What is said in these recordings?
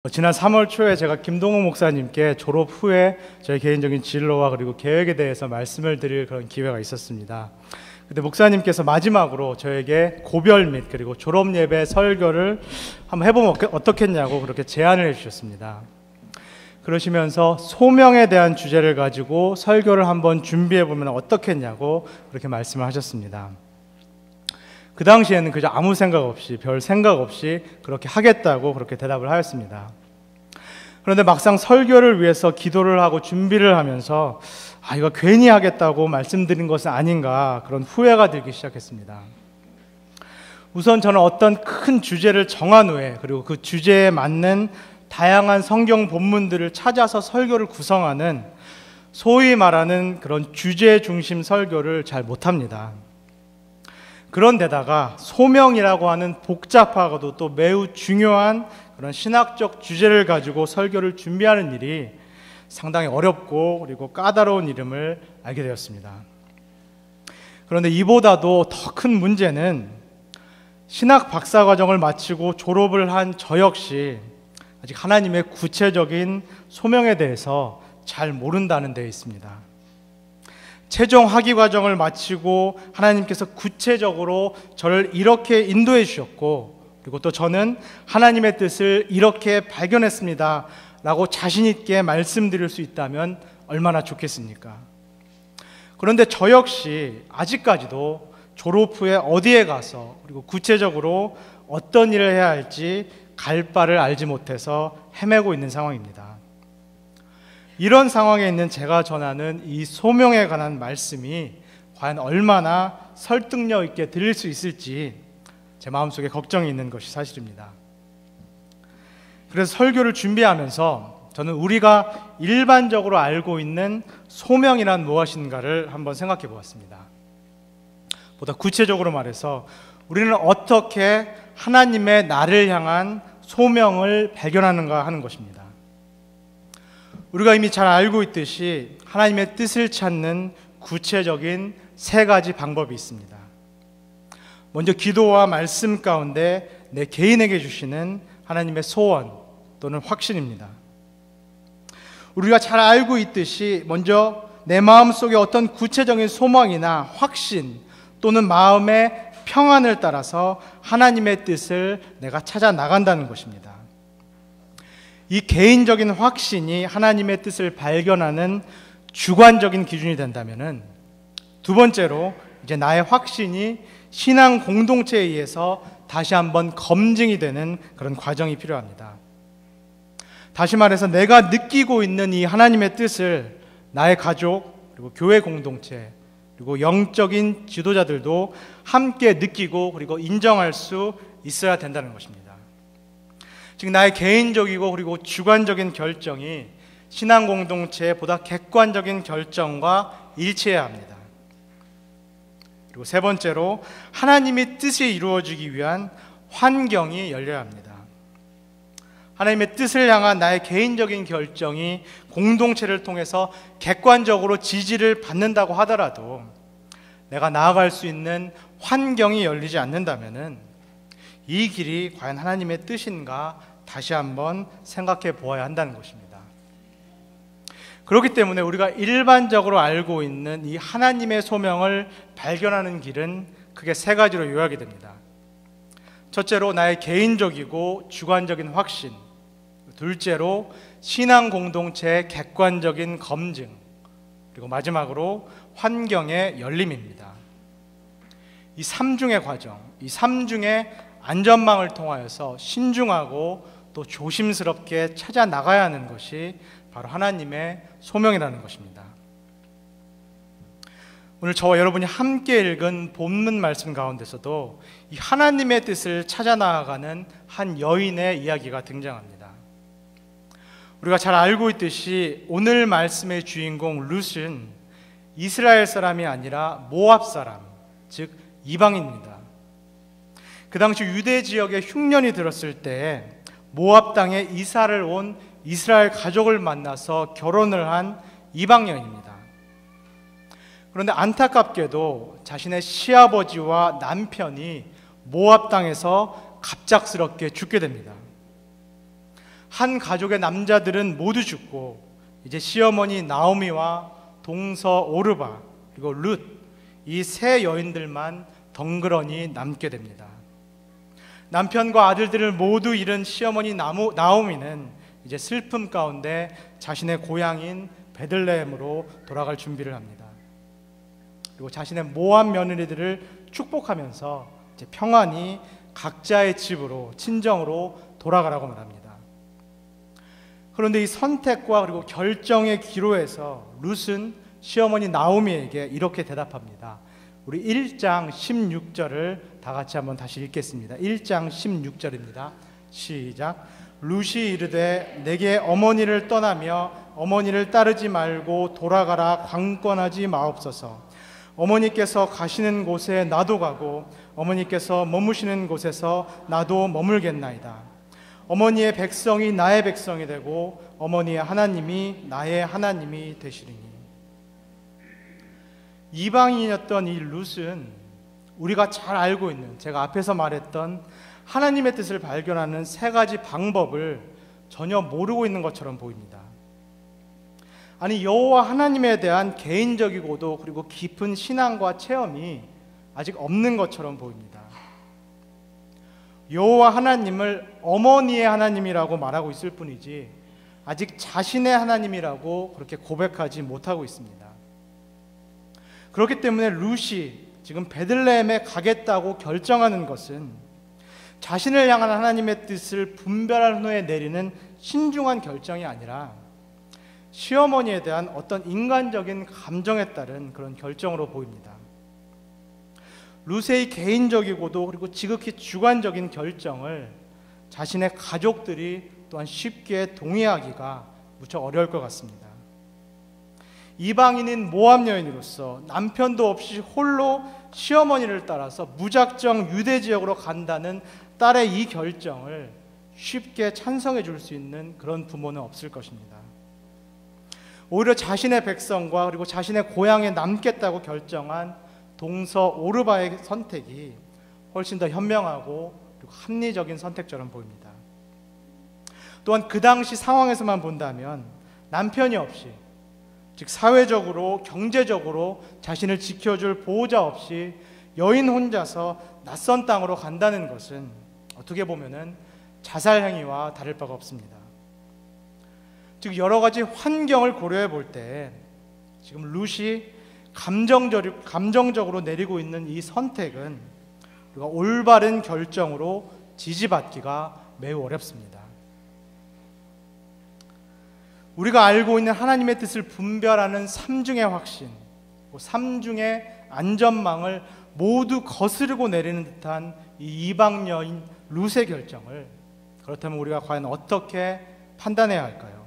지난 3월 초에 제가 김동욱 목사님께 졸업 후에 저희 개인적인 진로와 그리고 계획에 대해서 말씀을 드릴 그런 기회가 있었습니다. 근데 목사님께서 마지막으로 저에게 고별 및 그리고 졸업 예배 설교를 한번 해보면 어떻겠냐고 그렇게 제안을 해주셨습니다. 그러시면서 소명에 대한 주제를 가지고 설교를 한번 준비해보면 어떻겠냐고 그렇게 말씀을 하셨습니다. 그 당시에는 그저 아무 생각 없이, 별 생각 없이 그렇게 하겠다고 그렇게 대답을 하였습니다. 그런데 막상 설교를 위해서 기도를 하고 준비를 하면서 이거 괜히 하겠다고 말씀드린 것은 아닌가 그런 후회가 들기 시작했습니다. 우선 저는 어떤 큰 주제를 정한 후에 그리고 그 주제에 맞는 다양한 성경 본문들을 찾아서 설교를 구성하는 소위 말하는 그런 주제 중심 설교를 잘 못합니다. 그런데다가 소명이라고 하는 복잡하고도 또 매우 중요한 그런 신학적 주제를 가지고 설교를 준비하는 일이 상당히 어렵고 그리고 까다로운 일임을 알게 되었습니다. 그런데 이보다도 더 큰 문제는 신학 박사 과정을 마치고 졸업을 한 저 역시 아직 하나님의 구체적인 소명에 대해서 잘 모른다는 데 있습니다. 최종 학위 과정을 마치고 하나님께서 구체적으로 저를 이렇게 인도해 주셨고 그리고 또 저는 하나님의 뜻을 이렇게 발견했습니다 라고 자신 있게 말씀드릴 수 있다면 얼마나 좋겠습니까? 그런데 저 역시 아직까지도 졸업 후에 어디에 가서 그리고 구체적으로 어떤 일을 해야 할지 갈 바를 알지 못해서 헤매고 있는 상황입니다. 이런 상황에 있는 제가 전하는 이 소명에 관한 말씀이 과연 얼마나 설득력 있게 들릴 수 있을지 제 마음속에 걱정이 있는 것이 사실입니다. 그래서 설교를 준비하면서 저는 우리가 일반적으로 알고 있는 소명이란 무엇인가를 한번 생각해 보았습니다. 보다 구체적으로 말해서 우리는 어떻게 하나님의 나를 향한 소명을 발견하는가 하는 것입니다. 우리가 이미 잘 알고 있듯이 하나님의 뜻을 찾는 구체적인 세 가지 방법이 있습니다. 먼저 기도와 말씀 가운데 내 개인에게 주시는 하나님의 소원 또는 확신입니다. 우리가 잘 알고 있듯이 먼저 내 마음속에 어떤 구체적인 소망이나 확신 또는 마음의 평안을 따라서 하나님의 뜻을 내가 찾아 나간다는 것입니다. 이 개인적인 확신이 하나님의 뜻을 발견하는 주관적인 기준이 된다면은 두 번째로 이제 나의 확신이 신앙 공동체에 의해서 다시 한번 검증이 되는 그런 과정이 필요합니다. 다시 말해서 내가 느끼고 있는 이 하나님의 뜻을 나의 가족 그리고 교회 공동체 그리고 영적인 지도자들도 함께 느끼고 그리고 인정할 수 있어야 된다는 것입니다. 즉 나의 개인적이고 그리고 주관적인 결정이 신앙 공동체의 보다 객관적인 결정과 일치해야 합니다. 그리고 세 번째로 하나님의 뜻이 이루어지기 위한 환경이 열려야 합니다. 하나님의 뜻을 향한 나의 개인적인 결정이 공동체를 통해서 객관적으로 지지를 받는다고 하더라도 내가 나아갈 수 있는 환경이 열리지 않는다면은 이 길이 과연 하나님의 뜻인가 다시 한번 생각해 보아야 한다는 것입니다. 그렇기 때문에 우리가 일반적으로 알고 있는 이 하나님의 소명을 발견하는 길은 크게 세 가지로 요약이 됩니다. 첫째로 나의 개인적이고 주관적인 확신, 둘째로 신앙 공동체의 객관적인 검증, 그리고 마지막으로 환경의 열림입니다. 이 삼중의 과정, 이 삼중의 안전망을 통하여서 신중하고 또 조심스럽게 찾아 나가야 하는 것이 바로 하나님의 소명이라는 것입니다. 오늘 저와 여러분이 함께 읽은 본문 말씀 가운데서도 이 하나님의 뜻을 찾아 나아가는 한 여인의 이야기가 등장합니다. 우리가 잘 알고 있듯이 오늘 말씀의 주인공 룻은 이스라엘 사람이 아니라 모압 사람, 즉 이방인입니다. 그 당시 유대 지역에 흉년이 들었을 때 모압 땅에 이사를 온 이스라엘 가족을 만나서 결혼을 한 이방 여인입니다. 그런데 안타깝게도 자신의 시아버지와 남편이 모압 땅에서 갑작스럽게 죽게 됩니다. 한 가족의 남자들은 모두 죽고 이제 시어머니 나오미와 동서 오르바 그리고 룻 이 세 여인들만 덩그러니 남게 됩니다. 남편과 아들들을 모두 잃은 시어머니 나오미는 이제 슬픔 가운데 자신의 고향인 베들레헴으로 돌아갈 준비를 합니다. 그리고 자신의 모압 며느리들을 축복하면서 이제 평안히 각자의 집으로 친정으로 돌아가라고 말합니다. 그런데 이 선택과 그리고 결정의 기로에서 룻은 시어머니 나오미에게 이렇게 대답합니다. 우리 1장 16절을 다 같이 한번 다시 읽겠습니다. 1장 16절입니다. 시작. 룻이 이르되 내게 어머니를 떠나며 어머니를 따르지 말고 돌아가라 강권하지 마옵소서. 어머니께서 가시는 곳에 나도 가고 어머니께서 머무시는 곳에서 나도 머물겠나이다. 어머니의 백성이 나의 백성이 되고 어머니의 하나님이 나의 하나님이 되시리니. 이방인이었던 이 룻은 우리가 잘 알고 있는, 제가 앞에서 말했던 하나님의 뜻을 발견하는 세 가지 방법을 전혀 모르고 있는 것처럼 보입니다. 아니, 여호와 하나님에 대한 개인적이고도 그리고 깊은 신앙과 체험이 아직 없는 것처럼 보입니다. 여호와 하나님을 어머니의 하나님이라고 말하고 있을 뿐이지 아직 자신의 하나님이라고 그렇게 고백하지 못하고 있습니다. 그렇기 때문에 룻이 지금 베들레헴에 가겠다고 결정하는 것은 자신을 향한 하나님의 뜻을 분별한 후에 내리는 신중한 결정이 아니라 시어머니에 대한 어떤 인간적인 감정에 따른 그런 결정으로 보입니다. 룻의 개인적이고도 그리고 지극히 주관적인 결정을 자신의 가족들이 또한 쉽게 동의하기가 무척 어려울 것 같습니다. 이방인인 모압 여인으로서 남편도 없이 홀로 시어머니를 따라서 무작정 유대 지역으로 간다는 딸의 이 결정을 쉽게 찬성해 줄 수 있는 그런 부모는 없을 것입니다. 오히려 자신의 백성과 그리고 자신의 고향에 남겠다고 결정한 동서 오르바의 선택이 훨씬 더 현명하고 그리고 합리적인 선택처럼 보입니다. 또한 그 당시 상황에서만 본다면 남편이 없이, 즉 사회적으로 경제적으로 자신을 지켜줄 보호자 없이 여인 혼자서 낯선 땅으로 간다는 것은 어떻게 보면은 자살 행위와 다를 바가 없습니다. 즉 여러 가지 환경을 고려해 볼 때 지금 룻이 감정적으로 내리고 있는 이 선택은 우리가 올바른 결정으로 지지받기가 매우 어렵습니다. 우리가 알고 있는 하나님의 뜻을 분별하는 삼중의 확신, 삼중의 안전망을 모두 거스르고 내리는 듯한 이 이방 여인 룻의 결정을 그렇다면 우리가 과연 어떻게 판단해야 할까요?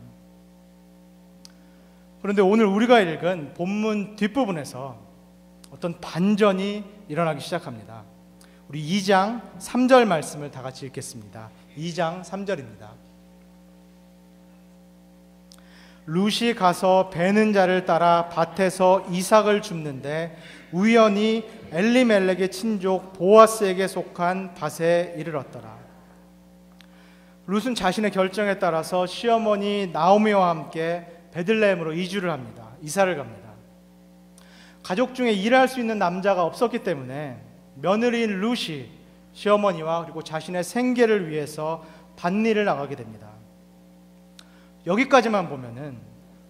그런데 오늘 우리가 읽은 본문 뒷부분에서 어떤 반전이 일어나기 시작합니다. 우리 2장 3절 말씀을 다 같이 읽겠습니다. 2장 3절입니다. 룻이 가서 베는 자를 따라 밭에서 이삭을 줍는데 우연히 엘리멜렉의 친족 보아스에게 속한 밭에 이르렀더라. 룻은 자신의 결정에 따라서 시어머니 나오미와 함께 베들레헴으로 이주를 합니다. 이사를 갑니다. 가족 중에 일할 수 있는 남자가 없었기 때문에 며느리인 룻이 시어머니와 그리고 자신의 생계를 위해서 밭일을 나가게 됩니다. 여기까지만 보면은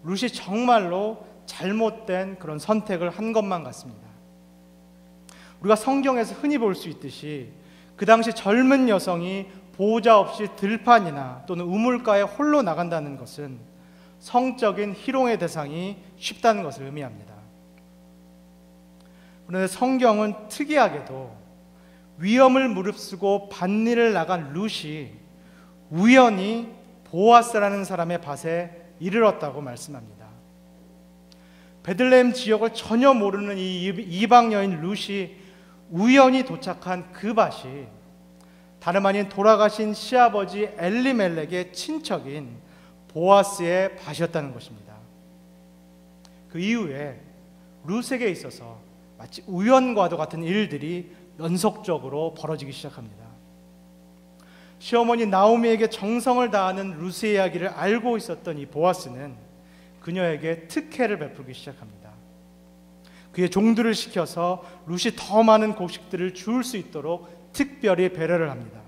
룻이 정말로 잘못된 그런 선택을 한 것만 같습니다. 우리가 성경에서 흔히 볼 수 있듯이 그 당시 젊은 여성이 보호자 없이 들판이나 또는 우물가에 홀로 나간다는 것은 성적인 희롱의 대상이 쉽다는 것을 의미합니다. 그런데 성경은 특이하게도 위험을 무릅쓰고 밭일을 나간 룻이 우연히 보아스라는 사람의 밭에 이르렀다고 말씀합니다. 베들레헴 지역을 전혀 모르는 이 이방 여인 룻이 우연히 도착한 그 밭이 다름 아닌 돌아가신 시아버지 엘리멜렉의 친척인 보아스의 밭이었다는 것입니다. 그 이후에 룻에게 있어서 마치 우연과도 같은 일들이 연속적으로 벌어지기 시작합니다. 시어머니 나오미에게 정성을 다하는 룻의 이야기를 알고 있었던 이 보아스는 그녀에게 특혜를 베풀기 시작합니다. 그의 종들을 시켜서 룻이 더 많은 곡식들을 줄 수 있도록 특별히 배려를 합니다.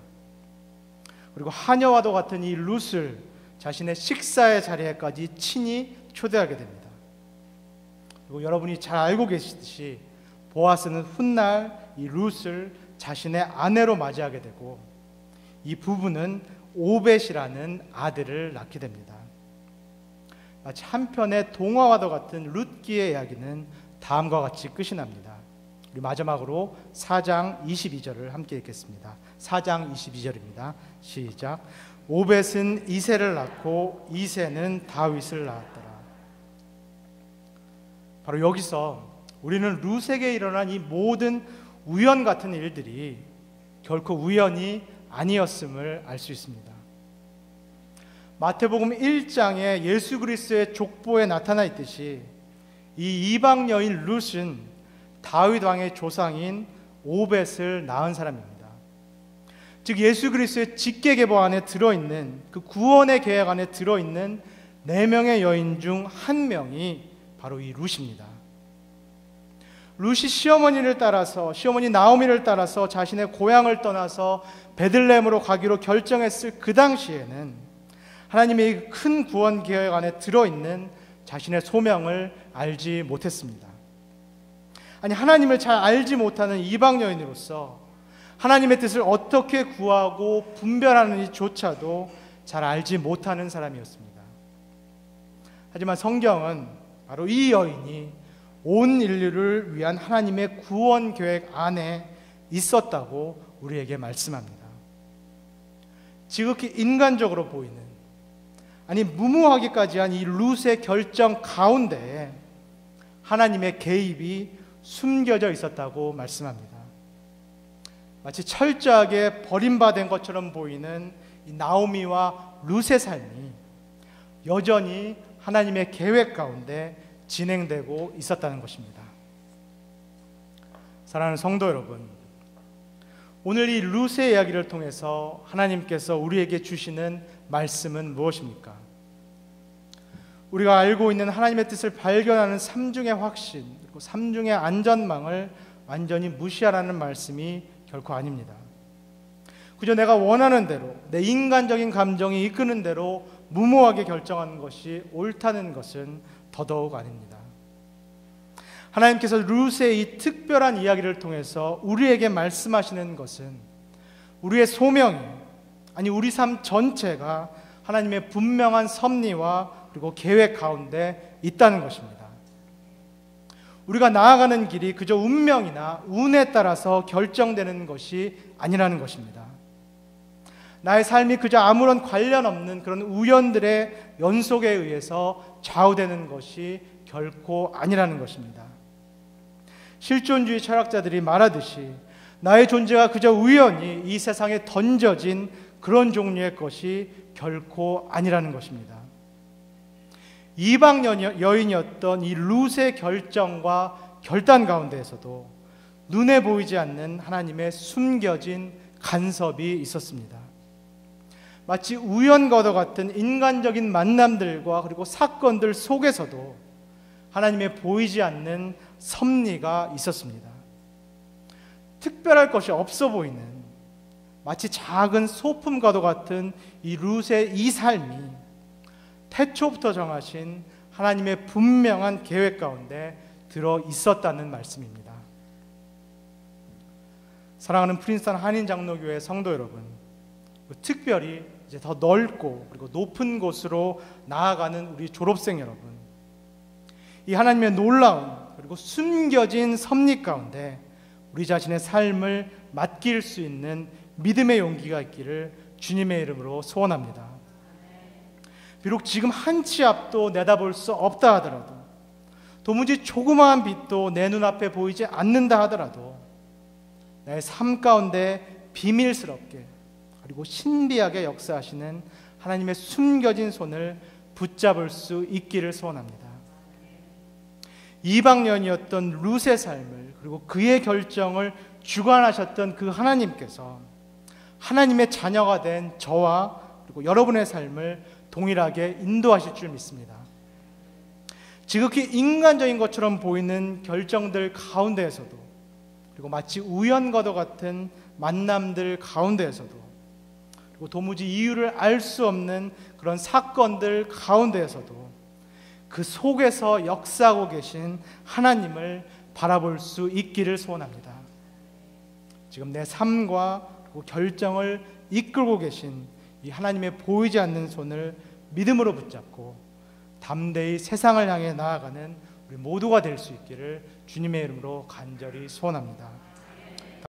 그리고 하녀와도 같은 이 룻을 자신의 식사의 자리에까지 친히 초대하게 됩니다. 그리고 여러분이 잘 알고 계시듯이 보아스는 훗날 이 룻을 자신의 아내로 맞이하게 되고 이 부부는 오벳이라는 아들을 낳게 됩니다. 마치 한편의 동화와도 같은 룻기의 이야기는 다음과 같이 끝이 납니다. 우리 마지막으로 4장 22절을 함께 읽겠습니다. 4장 22절입니다. 시작. 오벳은 이새를 낳고 이새는 다윗을 낳았더라. 바로 여기서 우리는 룻에게 일어난 이 모든 우연 같은 일들이 결코 우연이 아니었음을 알 수 있습니다. 마태복음 1장에 예수 그리스도의 족보에 나타나 있듯이 이 이방 여인 룻은 다윗 왕의 조상인 오벳을 낳은 사람입니다. 즉 예수 그리스도의 직계계보 안에 들어있는 그 구원의 계획 안에 들어있는 4명의 여인 중 1명이 바로 이 룻입니다. 룻이 시어머니를 따라서 시어머니 나오미를 따라서 자신의 고향을 떠나서 베들레헴으로 가기로 결정했을 그 당시에는 하나님의 큰 구원 계획 안에 들어있는 자신의 소명을 알지 못했습니다. 아니 하나님을 잘 알지 못하는 이방 여인으로서 하나님의 뜻을 어떻게 구하고 분별하는지조차도 잘 알지 못하는 사람이었습니다. 하지만 성경은 바로 이 여인이 온 인류를 위한 하나님의 구원 계획 안에 있었다고 우리에게 말씀합니다. 지극히 인간적으로 보이는, 아니 무모하기까지 한 이 룻의 결정 가운데에 하나님의 개입이 숨겨져 있었다고 말씀합니다. 마치 철저하게 버림받은 것처럼 보이는 이 나오미와 룻의 삶이 여전히 하나님의 계획 가운데 진행되고 있었다는 것입니다. 사랑하는 성도 여러분, 오늘 이 룻의 이야기를 통해서 하나님께서 우리에게 주시는 말씀은 무엇입니까? 우리가 알고 있는 하나님의 뜻을 발견하는 삼중의 확신, 그리고 삼중의 안전망을 완전히 무시하라는 말씀이 결코 아닙니다. 그저 내가 원하는 대로, 내 인간적인 감정이 이끄는 대로 무모하게 결정하는 것이 옳다는 것은 더더욱 아닙니다. 하나님께서 룻의 이 특별한 이야기를 통해서 우리에게 말씀하시는 것은 우리의 소명이, 아니 우리 삶 전체가 하나님의 분명한 섭리와 그리고 계획 가운데 있다는 것입니다. 우리가 나아가는 길이 그저 운명이나 운에 따라서 결정되는 것이 아니라는 것입니다. 나의 삶이 그저 아무런 관련 없는 그런 우연들의 연속에 의해서 좌우되는 것이 결코 아니라는 것입니다. 실존주의 철학자들이 말하듯이 나의 존재가 그저 우연히 이 세상에 던져진 그런 종류의 것이 결코 아니라는 것입니다. 이방 여인이었던 이 룻의 결정과 결단 가운데에서도 눈에 보이지 않는 하나님의 숨겨진 간섭이 있었습니다. 마치 우연과도 같은 인간적인 만남들과 그리고 사건들 속에서도 하나님의 보이지 않는 섭리가 있었습니다. 특별할 것이 없어 보이는 마치 작은 소품과도 같은 이 룻의 이 삶이 태초부터 정하신 하나님의 분명한 계획 가운데 들어 있었다는 말씀입니다. 사랑하는 프린스턴 한인장로교회 성도 여러분, 특별히 이제 더 넓고 그리고 높은 곳으로 나아가는 우리 졸업생 여러분, 이 하나님의 놀라운 그리고 숨겨진 섭리 가운데 우리 자신의 삶을 맡길 수 있는 믿음의 용기가 있기를 주님의 이름으로 소원합니다. 비록 지금 한 치 앞도 내다볼 수 없다 하더라도, 도무지 조그마한 빛도 내 눈앞에 보이지 않는다 하더라도 나의 삶 가운데 비밀스럽게 그리고 신비하게 역사하시는 하나님의 숨겨진 손을 붙잡을 수 있기를 소원합니다. 이방년이었던 룻의 삶을 그리고 그의 결정을 주관하셨던 그 하나님께서 하나님의 자녀가 된 저와 그리고 여러분의 삶을 동일하게 인도하실 줄 믿습니다. 지극히 인간적인 것처럼 보이는 결정들 가운데에서도, 그리고 마치 우연과도 같은 만남들 가운데에서도, 그리고 도무지 이유를 알 수 없는 그런 사건들 가운데에서도 그 속에서 역사하고 계신 하나님을 바라볼 수 있기를 소원합니다. 지금 내 삶과 그리고 결정을 이끌고 계신 이 하나님의 보이지 않는 손을 믿음으로 붙잡고 담대히 세상을 향해 나아가는 우리 모두가 될 수 있기를 주님의 이름으로 간절히 소원합니다.